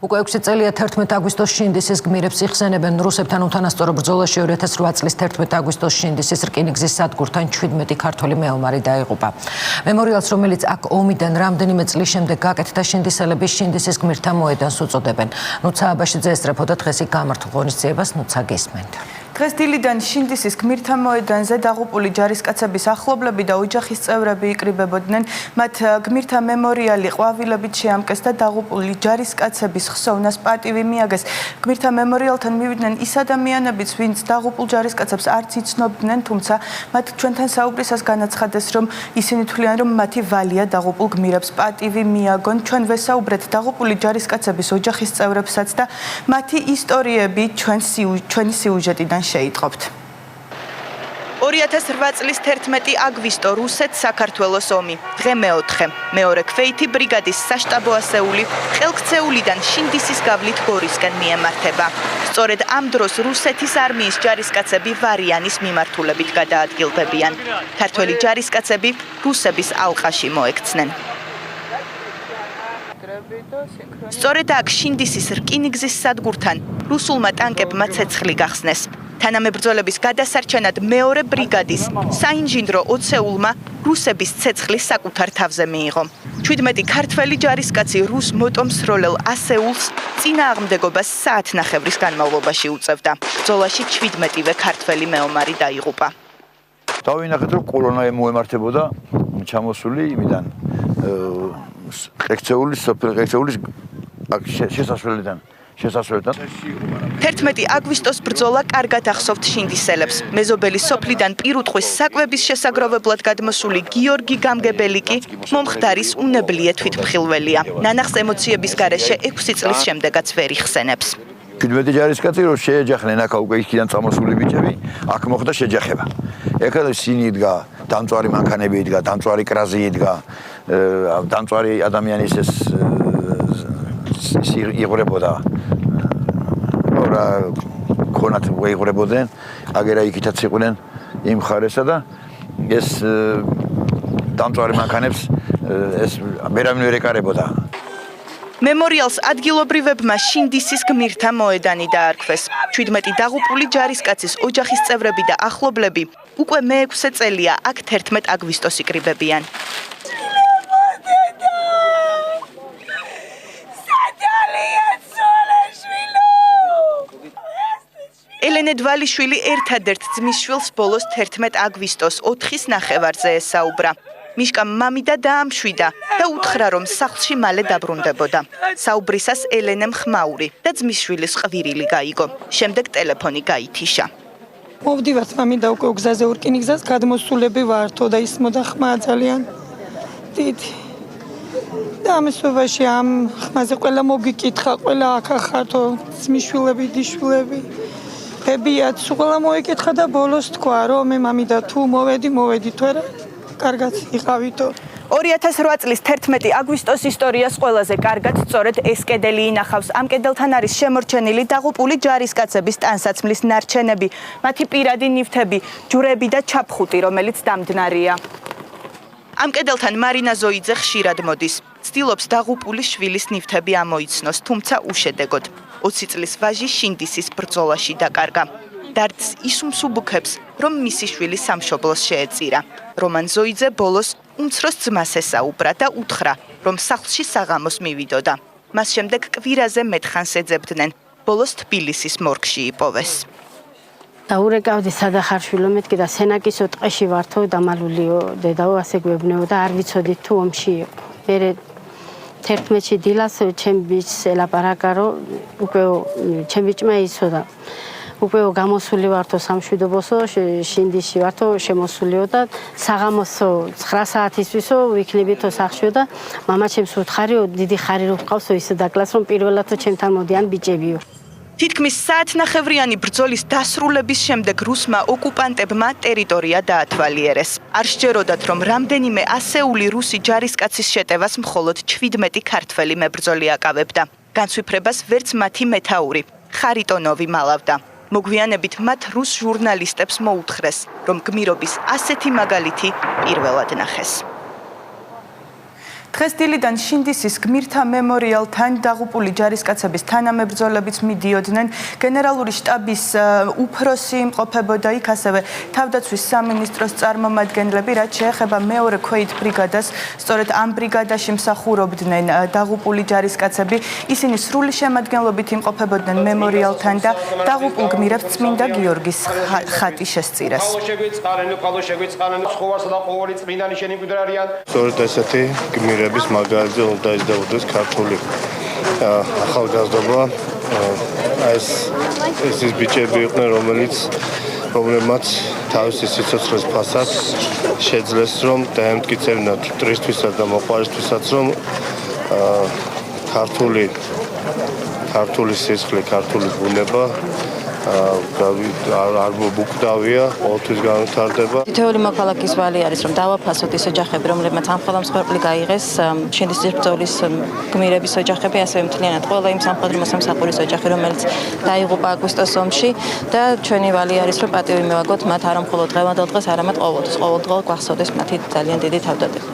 უკვე 6 წელია 11 აგვისტოს შინდისის გმირებს იხსენებენ რუსებთან უთანასწორო ბრძოლაში 2008 წლის 11 აგვისტოს შინდისის რკინიგზის სადგურთან 17 ქართველი მეომარი დაიღუპა. მემორიალს, რომელიც აქ ომიდან რამდენიმე წლის შემდეგ გაკეთდა, შინდისელების შინდისის გმირთა მოედანს უწოდებენ. ნუცა აბაშიძე ესწრებოდა დღეს იქ გამართულ ღონისძიებას, ნუცა გისმენთ. დღეს დილიდან შინდისის გმირთა მოედანზე დაღუპული ჯარისკაცების ახლობლები და ოჯახის წევრები იკრიბებოდნენ. მათ გმირთა მემორიალი ყვავილებით შეამკეს და დაღუპული ჯარისკაცების ხსოვნას პატივი მიაგეს. გმირთა მემორიალთან მივიდნენ ის ადამიანებიც, ვინც დაღუპულ ჯარისკაცებს არც იცნობდნენ, თუმცა მათ ჩვენთან საუბრისას განაცხადეს, რომ ისინი თვლიან, რომ მათი ვალია დაღუპულ გმირებს პატივი მიაგონ. ჩვენ ვესაუბრეთ დაღუპული ჯარისკაცების ოჯახის წევრებსაც და მათი ისტორიები ჩვენი სიუჟეტიდან შეიტყობთ. 2008 წლის 11 აგვისტო რუსეთ-საქართველოს ომი. დღე მეოთხე. მეორე ქვეითი ბრიგადის საშტაბო ასეული ყელქცეულიდან შინდისის გავლით გორისკენ მიემართება. სწორედ ამ დროს რუსეთის არმიის ჯარისკაცები ვარიანის მიმართულებით გადაადგილდებიან. ქართველი ჯარისკაცები რუსების ალყაში მოექცნენ. სწორედ აქ შინდისის რკინიგზის სადგურთან რუსულმა ტანკებმა ცეცხლი გახსნეს. თანამებრძოლების გადასარჩენად მეორე ბრიგადის საინჟინრო ოცეულმა რუსების ცეცხლი საკუთარ თავზე მიიღო. 17 ქართველი ჯარისკაცი რუს მოტომსროლელ ასეულს წინააღმდეგობას საათნახევრის განმავლობაში უწევდა. ბრძოლაში 17-ვე ქართველი მეომარი დაიღუპა. დავინახეთ, რომ კოლონა მოემართებოდა ჩამოსული იმიდან ყექცეულის შესასვლელიდან. 11 აგვისტოს ბრძოლა კარგად ახსოვთ შინდისელებს. მეზობელი სოფლიდან პირუტყვის საკვების შესაგროვებლად გადმოსული გიორგი გამგებელიკი მომხდარის უნებლიე თვითმხილველია. ნანახს ემოციების გარეშე 6 წლის შემდეგაც ვერ იხსენებს. 17 ჯარისკაცი რომ შეეჯახნენ აქ უკვე იქიდან წამოსული ბიჭები, აქ მოხდა შეჯახება. ეხლა სინი იდგა, დამწვარი მანქანები იდგა, დამწვარი კრაზი იდგა, დამწვარი ადამიანის ეს იღურებოდა. რა ქონათ ვეიღურებოდნენ, აგერა იქითაც იყვნენ იმ ხარესა და ეს დამწვარი მანქანებს ეს ვერავინ ვერ ეკარებოდა. მემორიალს ადგილობრივებმა შინდისის გმირთა მოედანი დაარქვეს. 17 დაღუპული ჯარისკაცის ოჯახის წევრები და ახლობლები უკვე მე-6 წელია აქ 11 აგვისტოს იკრიბებიან. ელენე დვალიშვილი ერთადერთ ძმისშვილს ბოლოს 11 აგვისტოს 4-ის ნახევარზე ესაუბრა. მიშკამ მამიდა დაამშვიდა და უთხრა, რომ სახლში მალე დაბრუნდებოდა. საუბრისას ელენემ ხმაური და ძმისშვილის ყვირილი გაიგო. შემდეგ ტელეფონი გაითიშა. მოვდივართ მამიდა უკვე გზაზე რკინიგზას გადმოსულები ვართო და ისმოდა ხმა ძალიან დიდი. და ამისობაში ამ ხმაზე ყველა მოგიკითხა, ყველა აქ ახართო, ძმისშვილები, დიშვილები. ფებიათ სულ მოიკითხა და ბოლოს თქვა, რომ მე მამიდა თუ მოვედი თუ არა, კარგად იყავითო. 2008 წლის 11 აგვისტოს ისტორიას ყველაზე კარგად სწორედ ეს კედელი ინახავს. ამ კედელთან არის შემორჩენილი დაღუპული ჯარისკაცების ტანსაცმლის ნარჩენები, მათი პირადი ნივთები, ჯვრები და ჩაფხუტი, რომელიც დამდნარია. ამ კედელთან მარინა ზოიძე ხშირად მოდის. ცდილობს დაღუპული შვილის ნივთები ამოიცნოს, თუმცა უშედეგოდ. 20 წლის ვაჟი შინდისის ბრძოლაში დაკარგა. დარდს ისუმსუბუქებს, რომ მისი შვილი სამშობლოს შეეწირა. რომან ზოიძე ბოლოს უმცროს ძმას ესაუბრა და უთხრა, რომ სახლში საღამოს მივიდოდა. მას შემდეგ კვირაზე მეთხანს ეძებდნენ. ბოლოს თბილისის მორგში იპოვეს. დაურეკავდი სადახარშვილო მეთქი და სენაკისო ტყეში ვართო დამალულიო დედაო ასე გვებნეო და არ ვიცოდი თუ ომში იყო. მერე 11-ში დილას ჩემ ბიჭს ელაპარაკა, რომ უკვე ჩემ ბიჭმა იცოდა. უკვე გამოსული ვართო სამშვიდობოსო, შინდისში ვართო შემოსულიო და საღამოსო 9 საათისთვისო ვიქნებითო სახლშიო და მამა ჩემს უთხარიო, დიდი ხარი რო ვყავსო ისე დაკლას, რომ პირველადო ჩემთან მოდიან ბიჭებიო. თითქმის საათნახევრიანი ბრძოლის დასრულების შემდეგ რუსმა ოკუპანტებმა ტერიტორია დაათვალიერეს. არ სჯეროდათ, რომ რამდენიმე ასეული რუსი ჯარისკაცის შეტევას მხოლოდ 17 ქართველი მებრძოლი აკავებდა. განსვიფრებას ვერც მათი მეთაური, ხარიტონოვი მალავდა. მოგვიანებით მათ რუს ჟურნალისტებს მოუთხრეს, რომ გმირობის ასეთი მაგალითი პირველად ნახეს. დღეს დილიდან შინდისის გმირთა მემორიალთან დაღუპული ჯარისკაცების თანამებრძოლებიც მიდიოდნენ. გენერალური შტაბის უფროსი იმყოფებოდა იქ, ასევე თავდაცვის სამინისტროს წარმომადგენლები, რაც შეეხება მეორე ქვეით ბრიგადას. სწორედ ამ ბრიგადაში მსახურობდნენ დაღუპული ჯარისკაცები. ისინი სრული შემადგენლობით იმყოფებოდნენ მემორიალთან და დაღუპულ გმირებს წმინდა გიორგის ხატი შესწირეს. სწორედ ესეთი გმირების მაგალითზე უნდა იზრდებოდეს ქართული ახალგაზრდობა. ეს ის ბიჭები იყვნენ, რომლებმაც თავისი სიცოცხლის ფასად შეძლეს, რომ დაემტკიცებინათ მტრისთვისაც და მოყვარისთვისაც, რომ ქართული სისხლი, ქართული ბუნება არ მოგუკვდავია, ყოველთვის განვითარდება. თითოეული მოქალაქის ვალი არის, რომ დავაფასოთ ის ოჯახები, რომლებმაც ამხელა მსხვერპლი გაიღეს, შინდისის ბრძოლის გმირების ოჯახები, ასევე მთლიანად ყველა იმ სამხედრო მოსამსახურის ოჯახი, რომელიც დაიღუპა აგვისტოს ომში და ჩვენი ვალი არის, რომ პატივი მივაგოთ მათ არა მხოლოდ დღევანდელ დღეს, არამედ ყოველდღიურად გვახსოვდეს მათი ძალიან დიდი თავდადება.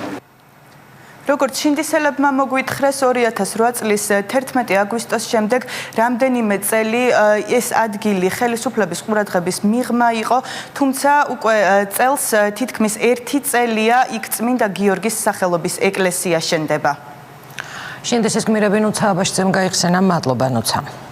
როგორც შინდისელებმა მოგვითხრეს 2008 წლის 11 აგვისტოს შემდეგ რამდენიმე წელი ეს ადგილი ხელისუფლების ყურადღების მიღმა იყო, თუმცა უკვე წელს თითქმის 1 წელია იქ წმინდა გიორგის სახელობის ეკლესია შენდება. შინდისის გმირები ნუცა აბაშძემ გაიხსენა, მადლობა ნუცა.